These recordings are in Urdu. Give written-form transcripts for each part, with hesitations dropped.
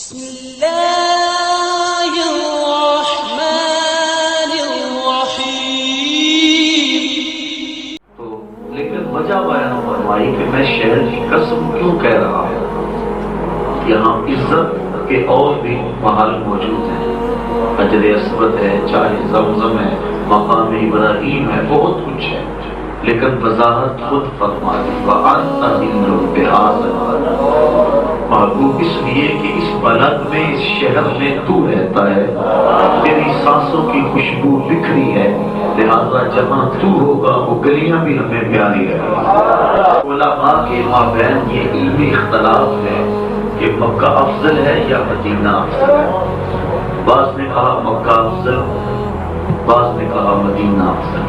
بسم اللہ الرحمن الرحیم۔ تو لیکن وجہ بیان فرمائی کہ میں شہر کی قسم کیوں کہہ رہا ہوں۔ یہاں عزت کے اور بھی محل موجود ہیں، حجر اسود ہے، چاہے زمزم ہے، مقام ابراہیم ہے، بہت کچھ ہے، لیکن وضاحت خود فرما دی وَأَنْتَ حِلٌّ بِهَٰذَا الْبَلَدِ۔ محبوب اس لیے کہ اس بلد میں، اس شہر میں تو رہتا ہے، تیری سانسوں کی خوشبو بکھری ہے، لہذا جہاں تو ہوگا وہ گلیاں بھی ہمیں پیاری رہیں۔ علماء کے مابین یہ علمی اختلاف ہے کہ مکہ افضل ہے یا مدینہ افضل ہے۔ بعض نے کہا مکہ افضل، بعض نے کہا مدینہ افضل۔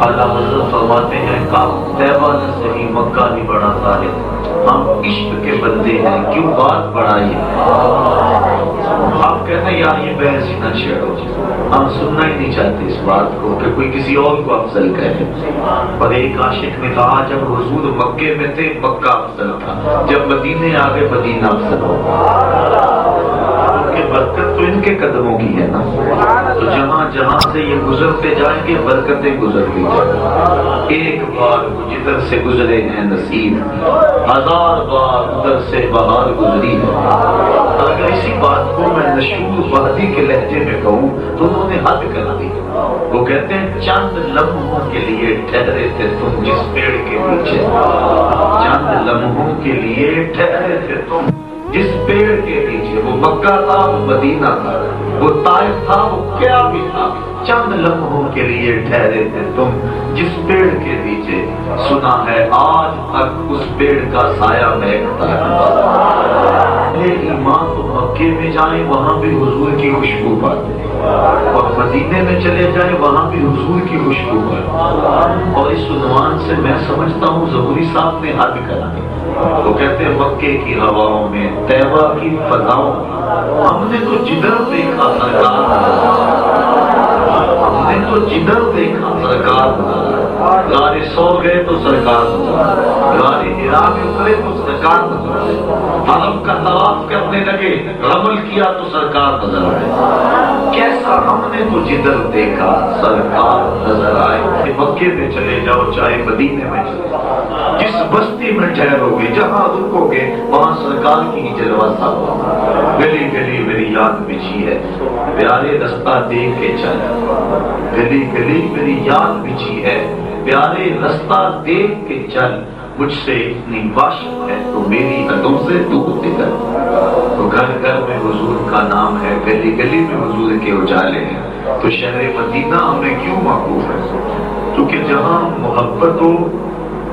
اعلیٰ حضرت فرماتے ہیں کہ طیبہ نے صحیح مکہ نہیں بڑا ظاہر، ہم عشق کے بندے ہیں، کیوں بات بڑھائی ہے۔ آپ کہتے ہیں یار یہ بحث ہی نہ چھیڑو، ہم سننا ہی نہیں چاہتے اس بات کو کہ کوئی کسی اور کو افضل کہے۔ اور ایک عاشق نے کہا جب حضور مکے میں تھے مکہ افضل تھا، جب مدینے آگے مدینہ افضل ہو۔ کہ برکت تو ان کے قدموں کی ہے نا، تو جہاں جہاں سے یہ گزرتے جائیں گے برکتیں گزرتی جائیں۔ ایک بار جدھر سے گزرے ہیں نصیب، ہزار بار ادھر سے بہار گزری ہے۔ اور اگر اسی بات کو میں نشور وحدی کے لہجے میں کہوں تو انہوں نے حد کر دی۔ وہ کہتے ہیں چند لمحوں کے لیے ٹھہرے تھے تم جس پیڑ کے نیچے، چند لمحوں کے لیے ٹھہرے تھے تم جس پیڑ کے نیچے۔ وہ مکہ تھا، وہ مدینہ تھا، وہ طائف تھا، وہ کیا بھی تھا، چند لمحوں کے لیے ٹھہرے تھے تم جس پیڑ کے نیچے۔ سنا ہے آج تک اس پیڑ کا سایہ مہکتا ہے۔ ایمان تو مکے میں جائیں وہاں بھی حضور کی خوشبو پاتے، اور مدینے میں چلے جائیں وہاں بھی حضور کی خوشبو پاتے۔ اور اس عنوان سے میں سمجھتا ہوں ظہوری صاحب نے حد کرا ہے۔ وہ کہتے ہیں مکے کی ہواؤں میں، طیبہ کی فضاؤں میں ہم نے تو جدھر دیکھا سرکار، ہم نے تو جدھر دیکھا سرکار، غارِ سو گئے تو سرکار، غارِ حرا میں اترے تو سرکار نظر آئے، حرم کا طواف کرنے لگے رمل کیا تو سرکار نظر آئے۔ کیسا ہم نے تو جدھر دیکھا سرکار نظر آئے۔ کہ مکے میں چلے جاؤ چاہے مدینے میں چلے جاؤ، جس بستی میں ٹھہرو گے جہاں رکو گے وہاں سرکار کی ہی جلوہ صاحب۔ گلی گلی میری یاد بچھی ہے، پیارے رستہ دیکھ کے چل، گلی گلی میری یاد بچھی ہے، پیارے رستہ دیکھ کے چل، مجھ سے اتنی وحشت ہے تو میری حدوں سے دور نکل۔ تو گھر گھر میں حضور کا نام ہے، گلی گلی میں حضور کے اجالے ہیں، تو شہر مدینہ ہمیں کیوں محبوب ہے؟ کیونکہ جہاں محبت ہو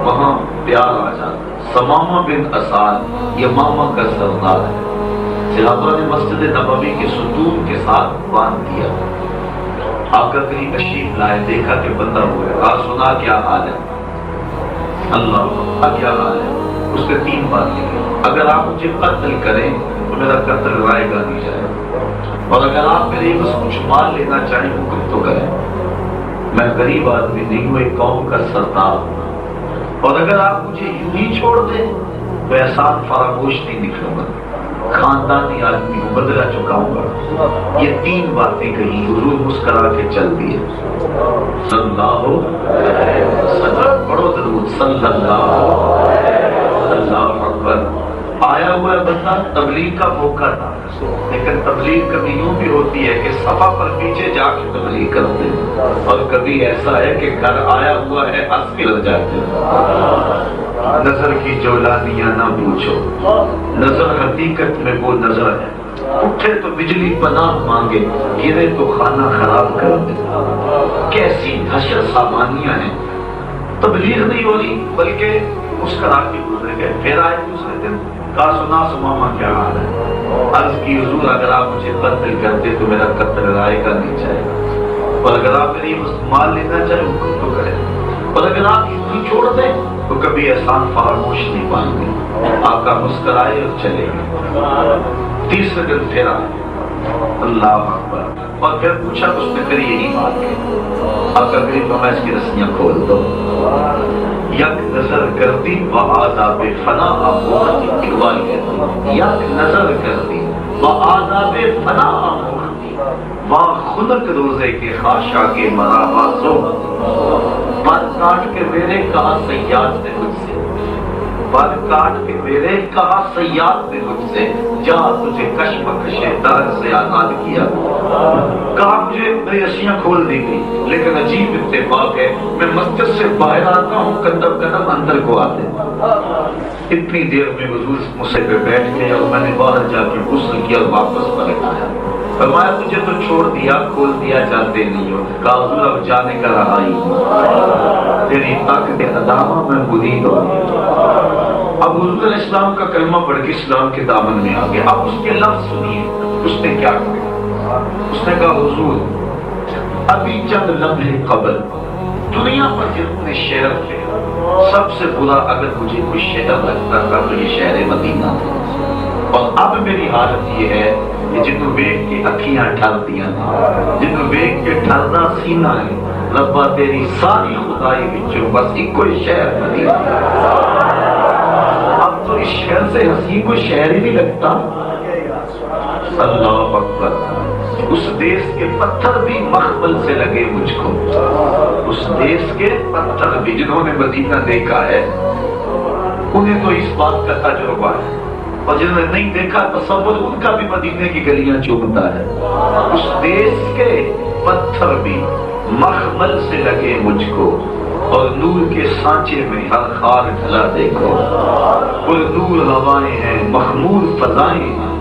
وہاں پیار آ جاتا۔ ثمامہ بن اسال یمامہ کا سردار ہے، صحابہ نے مسجد نبوی کے ستون کے ساتھ باندھ دیا۔ آقا کریم تشریف لائے، دیکھا کہ بندہ ہوا ہے، کہا سنا کیا حال ہے؟ اللہ کیا حال ہے؟ اس نے تین بات لکھی، اگر آپ مجھے قتل کریں تو میرا قتل رائے گا نہیں جائے، اور اگر آپ میرے بس کچھ مال لینا چاہیں حکم تو کریں، میں غریب آدمی نہیں ہوں، ایک قوم کا سردار ہوں، اور اگر آپ مجھے یوں ہی چھوڑ دیں تو احسان فراموش نہیں نکلوں گا، خاندانی آدمی ہوں، بدلہ چکاؤں گا۔ یہ تین باتیں کہی، حضور مسکرا کے چل دیے۔ صلی اللہ علیہ وسلم، پڑھو درود، صلی اللہ اکبر۔ آیا ہوا بندہ تبلیغ کا موقع تھا، لیکن تبلیغ کبھی یوں بھی ہوتی ہے کہ صفا پر پیچھے جا کے تبلیغ کرتے ہیں، اور کبھی ایسا ہے کہ گھر آیا ہوا ہے ہنس کے لگ جاتے ہیں۔ نظر کی جولانیاں نہ پوچھو، نظر حقیقت میں وہ نظر ہے، اٹھے تو بجلی پناہ مانگے، گرے تو خانہ خراب کر دے۔ کیسی حشر سامانیاں ہیں، تبلیغ نہیں ہو رہی بلکہ مسکرا کے گزرے گئے۔ پھر آئے دوسرے دن، کہا سنا سماما کیا حال ہے؟ عرض کی حضور اگر آپ مجھے قتل کرتے تو میرا قتل رائے کا نہیں جائے گا، اور اگر آپ میری مال لینا چاہیں حکم تو کریں، اور اگر آپ یوں ہی چھوڑ دیں تو کبھی احسان فراموش نہیں پائیں گے۔ آقا مسکرائے اور چلے گئے۔ تیسرے دن پھر آئے، اللہ اکبر، اور پھر پوچھا اس نے پھر یہی بات کی، آقا کریم میں اس کی رسیاں کھول دو۔ یک نظر کردی و آداب فنا آموختی. اقبال کہتے یک نظر کردی و آداب فنا آموختی و خنک روزے کے خاشا کے مراحازوں پر کاٹ کے میرے کہا سیاد نے مجھ سے، پر کاٹ کے میرے کہا سیاد نے مجھ سے، جا تجھے کشمکش دار سے آزاد کیا. کہا مجھے رسیاں کھول دی گئی، لیکن عجیب اتفاق ہے میں مسجد سے باہر آتا ہوں قدم قدم اندر کو آتے. اتنی دیر میں حضور مسجد پہ بیٹھ گئے اور میں نے باہر جا کے غسل کیا اور واپس پلٹ آیا. فرمایا تجھے تو چھوڑ دیا، کھول دیا، جانتے نہیں ہو. کہا حضور اب جانے کا رہا ہی تیری طاقت عدامہ میں مرید ہو. اب حضور علیہ السلام کا کلمہ پڑھ کے اسلام کے دامن میں آ گیا. اب اس کے لفظ سنیے اس نے کیا کہا. اس نے کہا حضور ابھی چند لمحے قبل دنیا پر جتنے شہر تھے سب سے برا اگر مجھے کوئی شہر لگتا تھا تو یہ شہر مدینہ تھا. اور اب میری حالت یہ ہے کہ جنہوں بیگ کے اکھیاں ٹھر دیا جنہوں بیگ کے ٹھرنا سینہ ہے. ربا تیری ساری خدائی بچوں بس ایک کوئی شہر مدینہ. اب تو اس شہر سے حسین کو شہر ہی نہیں لگتا. اللہ اکبر. اس دیس کے پتھر بھی مخمل سے لگے مجھ کو. اس دیس کے پتھر بھی جنہوں نے مدینہ دیکھا ہے انہیں تو اس بات کا تجربہ ہے، اور جنہوں نے نہیں دیکھا تصور ان کا بھی مدینے کی گلیاں چومتا ہے. اس دیس کے پتھر بھی مخمل سے لگے مجھ کو، اور نور کے سانچے میں ہر خار ڈھلا دیکھو. پر نور ہوائیں ہیں مخمور فضائیں ہیں،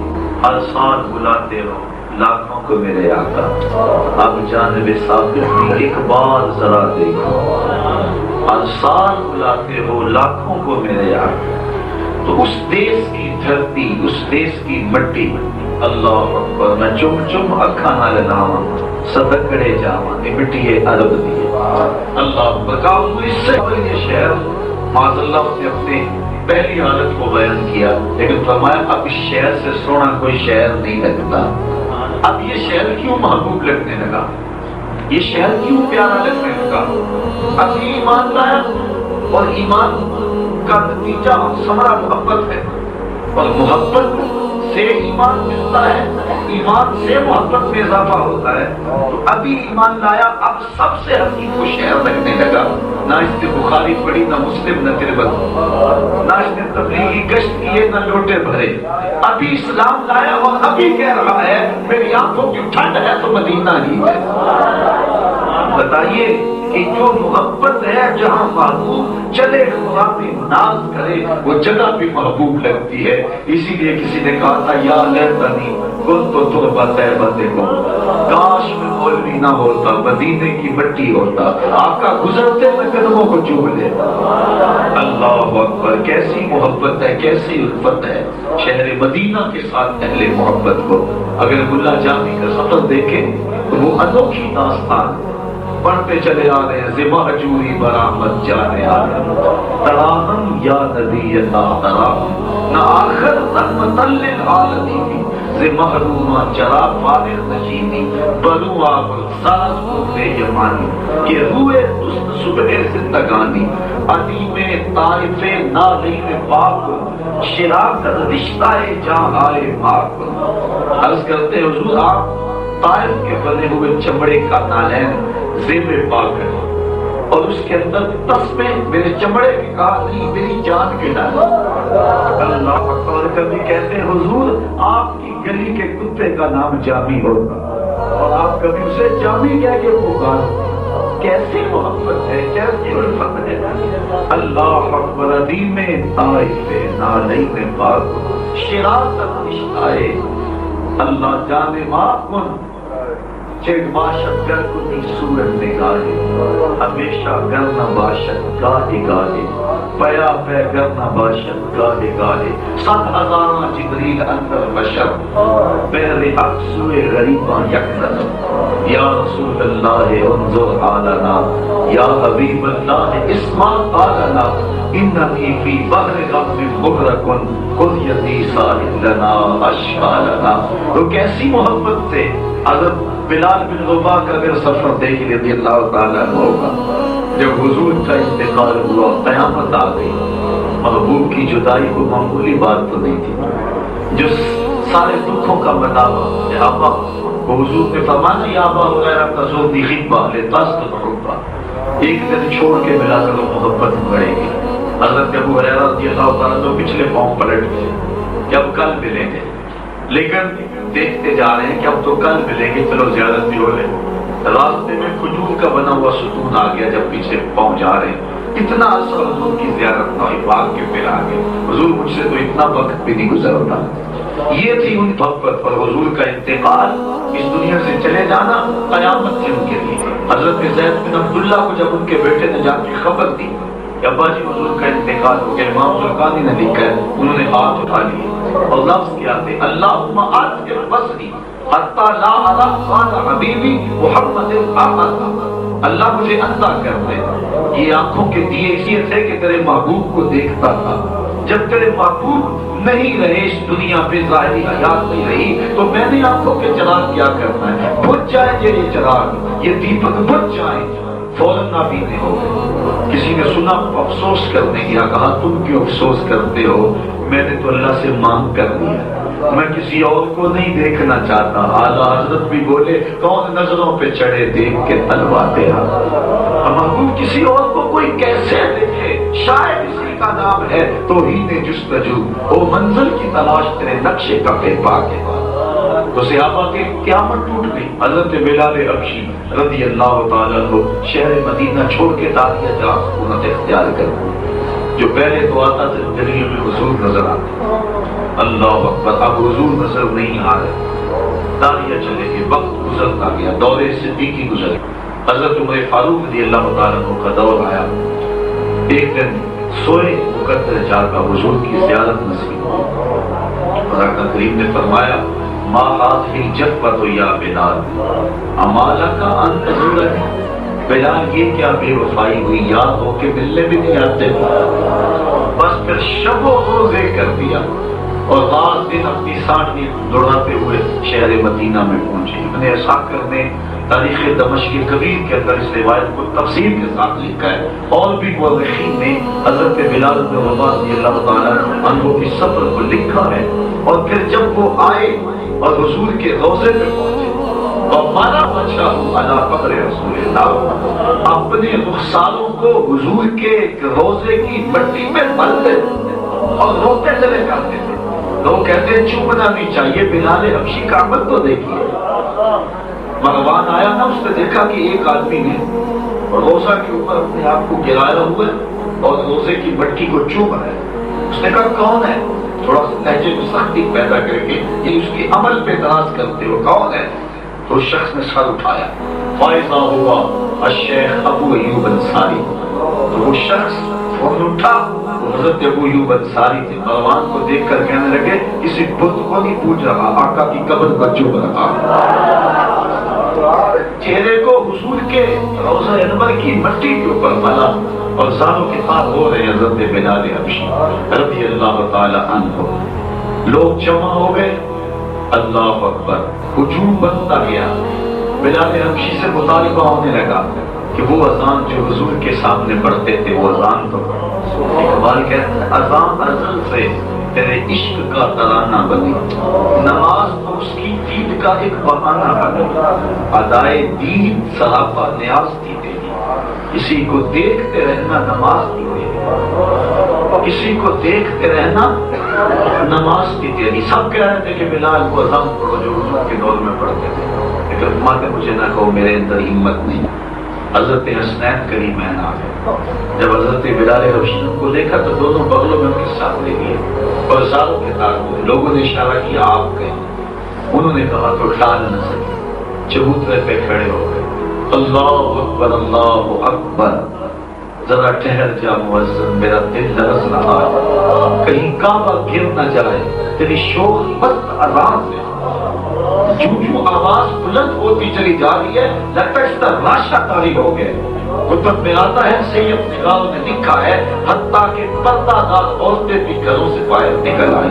ہر سال بلاتے ہو لاکھوں کو میرے آقا. اب جانب ثابت بھی ایک بار ذرا دیکھو، ہر سال بلاتے ہو لاکھوں کو میرے آقا. تو اس دیس کی دھرتی، اس دیس کی مٹی، اللہ اکبر. میں چم چم اکھا نہ لناواں صدقڑے جاواں یہ مٹی عرب دی. اللہ اکبر. کہا اس سے قبل یہ شہر معاذ اللہ نے اپنے پہلی حالت کو بیان کیا، لیکن فرمایا اب اس شہر سے سونا کوئی شہر نہیں لگتا. اب یہ شہر کیوں محبوب لگنے لگا، یہ شہر کیوں پیارا لگنے لگا. اب یہ ایمان لایا، اور ایمان کا نتیجہ ثمرہ محبت ہے، اور محبت سے ایمان ملتا ہے، ایمان سے محبت میں اضافہ ہوتا ہے. تو ابھی ایمان لایا، اب سب سے حسین کو شہر لگنے لگا. نہ اس نے بخاری پڑھی، نہ مسلم، نہ ترمذی، نہ اس نے تبلیغی گشت کیے، نہ لوٹے بھرے. ابھی اسلام لایا اور ابھی کہہ رہا ہے میری آنکھوں کی ٹھنڈ ہے تو مدینہ ہی ہے. بتائیے کہ جو محبت ہے جہاں محبوب چلے خدا بھی ناز کرے وہ جگہ بھی محبوب لگتی ہے. اسی لیے کسی نے کہا تھا یا لیتنی کنت تربۃ بندے کو، کاش میں مولوی نہ ہوتا مدینے کی مٹی ہوتا، آقا گزرتے میں قدموں کو چوم لیتا. اللہ اکبر. کیسی محبت ہے، کیسی الفت ہے شہر مدینہ کے ساتھ اہل محبت کو. اگر ملا جامی کا سفر دیکھیں تو وہ انوکھی داستان پڑھتے چلے آ رہے ہیں. زبا حجوری برآمد جانے آ رہے ہیں، تراہم یا ندی تراہم نہ آخر رحمت للعالمین ز محرومہ چرا فارغ نشینی بلو آب ساز کو بے یمانی یہ روئے دست صبح زندگانی عدیم طائف نالین پاک شراکت رشتہ جہاں آئے پاک. عرض کرتے حضور آپ طائف کے بنے ہوئے چمڑے کا نالین زیب پاک ہے، اور اس کے اندر تسمے میرے چمڑے کے کہا نہیں میری جان کے ڈالے. اللہ اکبر. کبھی کہتے ہیں حضور آپ کی گلی کے کتے کا نام جامی ہوتا، اور آپ کبھی اسے جامی کہہ کے پکارو. کیسی محبت ہے، کیسی الفت ہے. اللہ اکبر. عظیم طائف نالین پاک شراکت رشتہ اللہ جانے معاف کن چیک باشد گر کنی صورت نگاہے ہمیشہ گرنا باشد گاہے گاہے پیا پہ گرنا باشد گاہے گاہے 7,000 جبریل اندر بشر بہر حق سوئے غریباں یک نظر یا رسول اللہ انظر آلنا یا حبیب اللہ اسمع آلنا انہی فی بحر غم مغرقن خود یدی ساحل لنا اشعالنا. تو کیسی محبت سے. اگر بلال بن رباح کا اگر سفر دیکھ رضی اللہ تعالیٰ ہوگا جب حضور کا انتقال ہوا قیامت آ گئی، محبوب کی جدائی کو معمولی بات تو نہیں تھی، جو سارے دکھوں کا بتاوا آبا کو حضور نے فرمایا یا ابا ہریرہ تزورنی خطبہ لتزداد حبا، ایک دن چھوڑ کے ملا کرو محبت بڑھے گی۔ حضرت ابو ہریرہ رضی اللہ تعالیٰ تو پچھلے پاؤں پلٹ گئے کہ اب کل ملیں گے، لیکن دیکھتے جا رہے ہیں کہ اب تو کل ملیں گے، چلو زیارت بھی ہو لے۔ راستے میں کھجور کا بنا ہوا ستون آ گیا، جب پیچھے پاؤں جا رہے ہیں اتنا عرصہ حضور کی زیارت نہ ہوئی، بھاگ کے پھر آ گئے، حضور مجھ سے تو اتنا وقت بھی نہیں گزرتا۔ یہ تھی ان محبت پر حضور کا انتقال، اس دنیا سے چلے جانا قیامت سے ان کے لیے۔ حضرت زید بن عبداللہ کو جب ان کے بیٹے نے جا کے خبر دی کہ ابا جی حضور کا انتقال ہو گیا، امام زرقانی نے لکھا ہے انہوں نے ہاتھ اٹھا لیے اور لفظ کیا تھے اللہم آت بصری حتی لا ارى قال حبیبی محمد احمد، اللہ مجھے اندھا کر دے، یہ آنکھوں کے دیے اس لیے تھے کہ تیرے محبوب کو دیکھتا تھا، جب تیرے محبوب نہیں رہے اس دنیا پہ، ظاہری حیات نہیں رہی، تو میں نے آنکھوں کے چراغ کیا کرنا ہے، بجھ جائیں یہ چراغ، یہ دیپک بجھ جائیں، فوراً نابینے ہو گئے۔ کسی نے سنا افسوس کرنے گیا، کہا تم کیوں افسوس کرتے ہو، میں نے تو اللہ سے مانگ کر لیا، میں کسی اور کو نہیں دیکھنا چاہتا۔ اعلیٰ حضرت بھی بولے کون نظروں پہ چڑھے دیکھ کے تلواتے ہیں، محبوب کسی اور کو کوئی کیسے دیکھے، شاید کسی کا نام ہے توحید جستجو، وہ منزل کی تلاش تیرے نقشے کا پہ پا کے، تو صحابہ کی قیامت ٹوٹ گئی۔ حضرت بلال حبشی رضی اللہ تعالیٰ عنہ شہر مدینہ چھوڑ کے داریہ جہاں سکونت اختیار کر، جو پہلے تو آتا تھا دلیل میں حضور نظر آتے، اللہ اکبر، اب حضور نظر نہیں آ رہے، داریہ چلے گئے، وقت گزرتا گیا، دور صدیقی گزر گیا، حضرت عمر فاروق رضی اللہ تعالیٰ عنہ کا دور آیا، ایک دن سوئے مقدر جا کر حضور کی زیارت نصیب اور آقا کریم نے فرمایا ما هذه الجفة یا بلال اما لك ان تزورنی، بلال یہ کیا بے وفائی ہوئی، یاد ہو کے ملنے بھی نہیں آتے، بس پھر شب و روزے کر دیا اور رات دن اپنی ساٹھی دوڑاتے ہوئے شہر مدینہ میں پہنچے۔ ابن عساکر نے تاریخ دمشق کبیر کے اندر اس روایت کو تفصیل کے ساتھ لکھا ہے، اور بھی مورخین نے حضرت بلال بن رباح رضی اللہ تعالیٰ عنہ کی سفر کو لکھا ہے، اور پھر جب وہ آئے اور حضور کے روضے پہ پہنچے اور مانا بچا علی قبر رسول اللہ، اپنے رخساروں کو حضور کے روضے کی مٹی میں ملتے اور روتے چلے جاتے تھے۔ لوگ کہتے ہیں چومنا بھی چاہیے، بلال حبشی کا عمل تو دیکھیے۔ مروان آیا نا، اس نے دیکھا کہ ایک آدمی نے روزہ کے اوپر اپنے آپ کو گرایا ہوا ہے اور روزے کی مٹی کو چوم رہا ہے، اس نے کہا کون ہے، تھوڑا سا لہجے میں سختی پیدا کر کے یہ اس کے عمل پہ اعتراض کرتے ہو، کون ہے؟ تو اس شخص نے سر اٹھایا، فائزہ ہوا الشیخ ابو ایوب انصاری، تو وہ شخص فون اٹھا، وہ حضرت ابو ایوب انصاری تھے، مروان کو دیکھ کر کہنے لگے کسی بت کو نہیں پوچھ رہا، آقا کی قبر پر چوم رہا، چہرے کو حضور کے روضہ انور کی مٹی کے اوپر ملا اور زانوں کے پاس ہو رہے حضرت بلال حبشی رضی اللہ تعالی عنہ۔ لوگ جمع ہو گئے، اللہ اکبر، ہجوم بنتا گیا، بلال حبشی سے مطالبہ ہونے لگا کہ وہ اذان جو حضور کے سامنے پڑھتے تھے وہ اذان تو اقبال کہتے ہیں اذان ازل سے تیرے عشق کا ترانہ بنی، نماز تو اس کی دید کا ایک بہانہ بنی، ادائے دید سراپا نیاز تھی تیری، کسی کو دیکھتے رہنا نماز تھی تیری، کسی کو دیکھتے رہنا نماز تھی تیری۔ سب کہہ رہے تھے کہ بلال کو اذان پڑھو جو حضور کے دور میں پڑھتے تھے، لیکن ماتے مجھے نہ کہو، میرے اندر ہمت نہیں۔ حضرت حسنین کریمین آ گئے، جب حضرت بلال حبشی کو دیکھا تو دونوں بغلوں میں ان کے ساتھ لے لیے اور ساروں کے ساتھ ہوئے، لوگوں نے اشارہ کیا آپ گئے، انہوں نے کہا تو ٹال نہ سکے، چبوترے پہ کھڑے ہو گئے، اللہ اکبر اللہ اکبر، ذرا ٹھہر جا مؤذن، میرا دل لرز رہا ہے، کہیں کعبہ گر نہ جائے تیری شوخ مست اذان سے، جو آواز بلند ہوتی چلی جا رہی ہے لگتا ہے اس طرح راشا طاری ہو گئے۔ کتب میں آتا ہے سید نگاہ نے لکھا ہے حتیٰ کہ پردہ دار عورتیں بھی گھروں سے باہر نکل آئی۔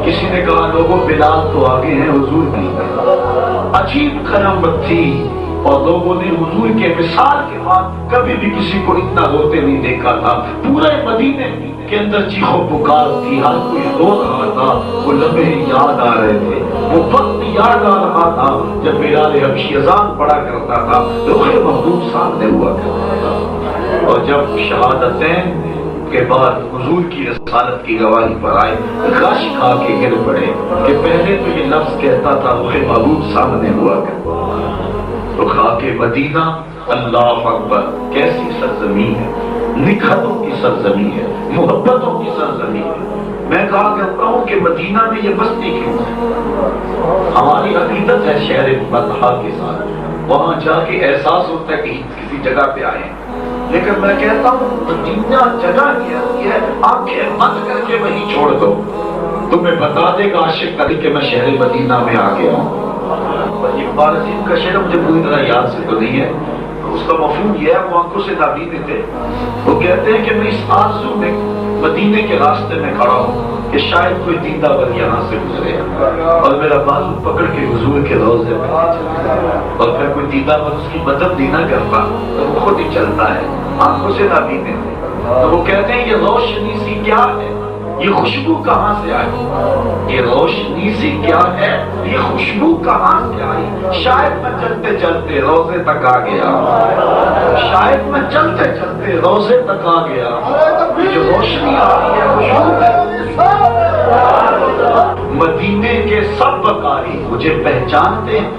کسی نے کہا لوگوں بلال تو آگے ہیں حضور نہیں، عجیب کرامت تھی اور لوگوں نے حضور کے وصال کے بعد کبھی بھی کسی کو اتنا روتے نہیں دیکھا تھا. پورے مدینے کے اندر چیخو پکار تھی, ہر کوئی رو رہا تھا. وہ لمحے یاد آ رہے تھے, وہ وقت یاد آ رہا تھا جب بلال حبشی اذان پڑھا کرتا تھا, رخ محبوب سامنے ہوا کرتا تھا. اور جب شہادتین کے بعد حضور کی رسالت کی گواہی پر آئے, غش کھا کے گر پڑے کہ پہلے تو یہ لفظ کہتا تھا رخ محبوب سامنے ہوا کرتا. تو خاک مدینہ, اللہ اکبر, کیسی سرزمین ہے, نکھتوں کی سرزمین ہے, محبتوں کی سرزمین ہے. میں کہا کرتا ہوں کہ مدینہ میں یہ بستی کیوں ہے؟ ہماری عقیدت ہے شہر بطحا کے ساتھ, وہاں جا کے احساس ہوتا ہے کہ کسی جگہ پہ آئے ہیں. لیکن میں کہتا ہوں مدینہ جگہ یہ ہے, آنکھیں بند کر کے وہیں چھوڑ دو, تمہیں بتا دے گا عاشق علی کہ میں شہر مدینہ میں آ گیا ہوں. اقبال عظیم کا شعر مجھے پوری طرح یاد سے تو نہیں ہے, اس کا مفہوم یہ ہے, وہ آنکھوں سے نابینے تھے. وہ کہتے ہیں کہ میں اس آرزو میں مدینے کے راستے میں کھڑا ہوں کہ شاید کوئی دیندہ ور یہاں سے گزرے اور میرا بازو پکڑ کے حضور کے روضے میں چلے, اور پھر کوئی دیندہ ور اس کی مدد نہیں نہ کرتا تو وہ خود ہی چلتا ہے. آنکھوں سے نابینے تھے. تو وہ کہتے ہیں یہ روشنی سی کیا ہے, یہ خوشبو کہاں سے آئی, یہ روشنی سی کیا ہے, یہ خوشبو کہاں سے آئی. شاید میں چلتے چلتے روزے تک آ گیا, شاید میں چلتے چلتے روزے تک آ گیا. یہ جو روشنی آ رہی ہے خوشبو ہے. مدینے کے سب بکاری مجھے پہچانتے ہیں,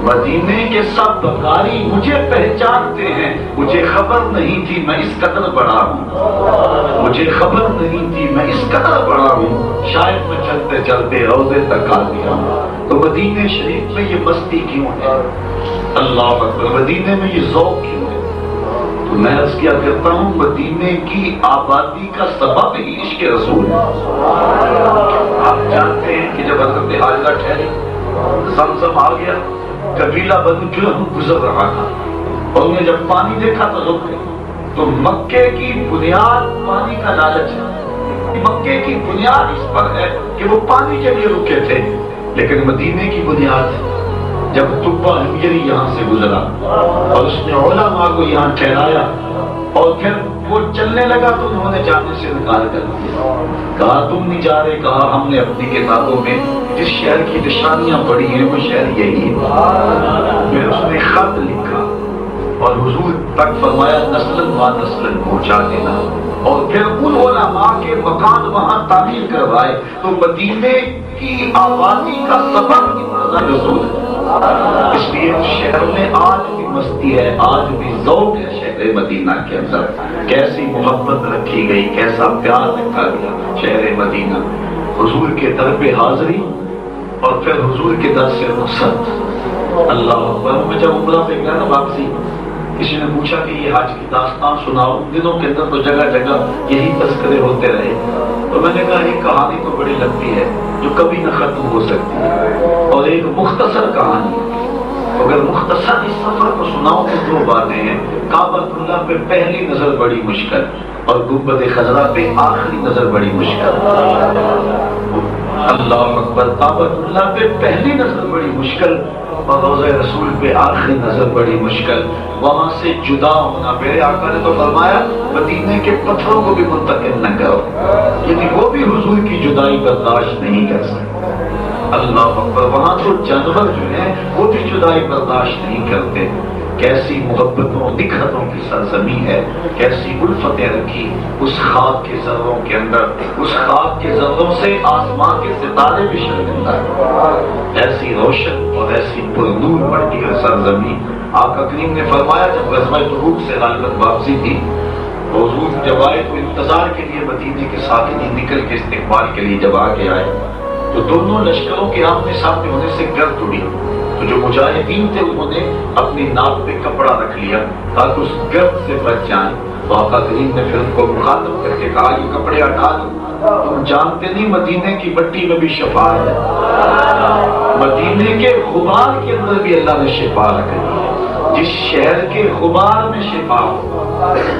مدینے کے سب بکاری مجھے پہچانتے ہیں. مجھے خبر نہیں تھی میں اس قدر بڑا ہوں, مجھے خبر نہیں تھی میں اس قدر بڑا ہوں. شاید میں چلتے چلتے روزے تک آ گیا. تو مدینے شریف میں یہ مستی کیوں ہے؟ اللہ اکبر, مدینے میں یہ ذوق کیوں ہے؟ تو میں عرض کیا کرتا ہوں مدینے کی آبادی کا سبب ہی عشق رسول ہے. آپ جانتے ہیں کہ جب حضرت حاجرہ ٹھہری, زمزم آ گیا, قبیلہ بنو جرہم گزر رہا تھا, اور انہیں جب پانی دیکھا تو رک گئے. تو مکے کی بنیاد پانی کا لالچ ہے, مکے کی بنیاد اس پر ہے کہ وہ پانی کے لیے رکے تھے. لیکن مدینے کی بنیاد جب تبا ہمگیری یہاں سے گزرا اور اس نے علماء کو یہاں ٹھہرایا, اور پھر وہ چلنے لگا تو انہوں نے جانے سے انکار کر دیا. کہا تم نہیں جا رہے, کہا ہم نے اپنی کتابوں میں جس شہر کی نشانیاں پڑھی ہیں وہ شہر یہی ہے. پھر اس نے خط لکھا اور حضور تک فرمایا نسلاً بعد نسلاً پہنچا دینا, اور پھر ان علماء کے مکان وہاں تعمیر کروائے. تو مدینے کی آبادی کا سبب رسول ہے. اس لیے شہر میں آج بھی مستی ہے, آج بھی ذوق ہے شہر مدینہ کے اندر. کیسی محبت رکھی گئی, کیسا پیار رکھا گیا شہر مدینہ. حضور کے در پہ حاضری اور پھر حضور کے در سے رخصت. اللہ اکبر. میں جب عمرہ پہ گیا نا واپسی, کسی نے پوچھا کہ یہ حج کی داستان سناؤ. دنوں کے اندر تو جگہ جگہ یہی تذکرے ہوتے رہے. تو میں نے کہا یہ کہانی تو بڑی لمبی ہے جو کبھی نہ ختم ہو سکتی ہے, اور ایک مختصر کہانی ہے. اگر مختصر اس سفر کو سناؤں تو دو باتیں ہیں. کعبۃ اللہ پہ پہلی نظر بڑی مشکل, اور گنبد خضرا پہ آخری نظر بڑی مشکل. اللہ اکبر. کعبۃ اللہ پہ پہلی نظر بڑی مشکل, اور روضہ رسول پہ آخری نظر بڑی مشکل. وہاں سے جدا ہونا, میرے آقا نے تو فرمایا مدینے کے پتھروں کو بھی منتقل نہ کرو, یعنی وہ بھی حضور کی جدائی برداشت نہیں کر سکتے. اللہ اکبر. وہاں تو جانور جو ہیں وہ بھی جدائی برداشت نہیں کرتے. کیسی محبتوں نکھتوں کی سرزمین ہے, کیسی الفتیں رکھی اس خاک کے ذروں کے اندر. اس خاک کے ذروں سے آسمان کے ستارے بھی شرمندہ ہیں. ایسی روشن اور ایسی پرنور مٹی اور سرزمین. آقا کریم نے فرمایا جب غزوہ تبوک سے غالباً واپسی تھی, حضور جب آئے تو انتظار کے لیے مدینے کے ساکنین نکل کے استقبال کے لیے جب آ کے آئے تو دونوں لشکروں کے آمنے سامنے ہونے سے گرد اڑی. تو جو مجاہدین تھے انہوں نے اپنی ناک پہ کپڑا رکھ لیا تاکہ اس گرد سے بچ جائیں. تو آقا کریم نے پھر ان کو مخاطب کر کے کہا یہ کپڑے ہٹا دو, تم جانتے نہیں مدینے کی مٹی میں بھی شفا ہے, مدینے کے غبار کے اندر بھی اللہ نے شفا رکھی. جس شہر کے غبار میں شفا ہو,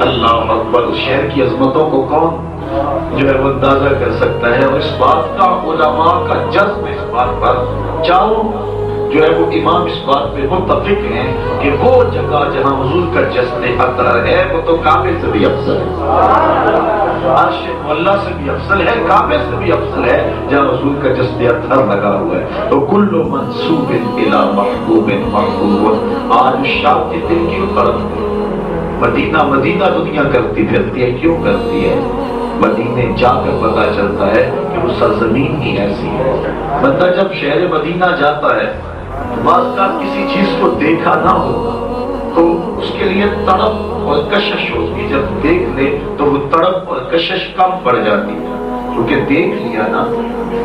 اللہ اکبر. اس شہر کی عظمتوں کو کون جو ہے وہ اندازہ کر سکتا ہے. اور اس بات کا علماء کا جذب اس بات پر, چاروں جو ہے وہ امام اس بات پہ متفق ہیں کہ وہ جگہ جہاں حضور کا جسد اطہر ہے وہ تو کعبے سے بھی افضل ہے، عرش مولا سے بھی افضل ہے، کعبے سے بھی افضل ہے جہاں حضور کا جسد اطہر لگا ہوا ہے۔ تو کل منسوب الی محبوب محبوب، آج شام کے دل کیوں کرتے مدینہ مدینہ دنیا کرتی پھرتی ہے، کیوں کرتی ہے؟ مدینے جا کر پتا چلتا ہے کہ وہ سرزمین ہی ایسی ہے۔ بندہ جب شہر مدینہ جاتا ہے، بعض کا کسی چیز کو دیکھا نہ ہو تو اس کے لیے تڑپ اور کشش ہوتی، جب دیکھ لے تو وہ تڑپ اور کشش کم پڑ جاتی ہے، کیونکہ دیکھ لیا نا،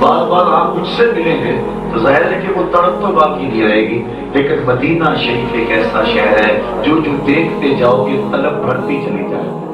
بار بار آپ مجھ سے ملیں گے تو ظاہر ہے کہ وہ تڑپ تو باقی نہیں رہے گی۔ لیکن مدینہ شریف ایک ایسا شہر ہے جو دیکھتے جاؤ گے طلب بڑھتی چلی جائے۔